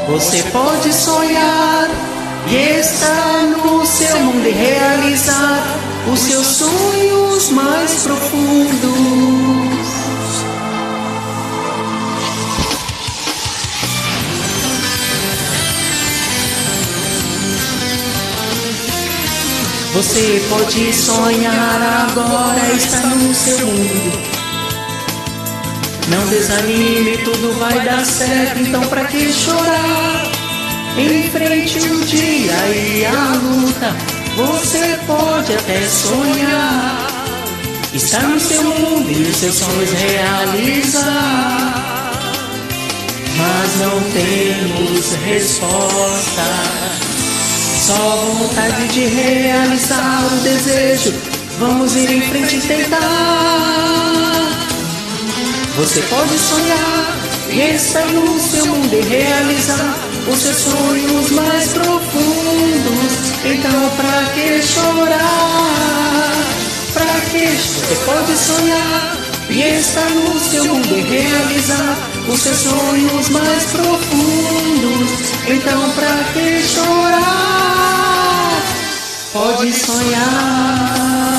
Você pode sonhar e estar no seu mundo e realizar os seus sonhos mais profundos. Você pode sonhar agora, está no seu mundo. Não desanime, tudo vai dar certo, então pra que chorar? Enfrente o dia e a luta, você pode até sonhar. Está no seu mundo e os seus sonhos realizar. Mas não temos resposta, só vontade de realizar o desejo. Vamos ir em frente e tentar. Você pode sonhar e estar no seu mundo e realizar os seus sonhos mais profundos. Então pra que chorar? Pra que? Você pode sonhar e estar no seu mundo e realizar os seus sonhos mais profundos. Então pra que chorar? Pode sonhar.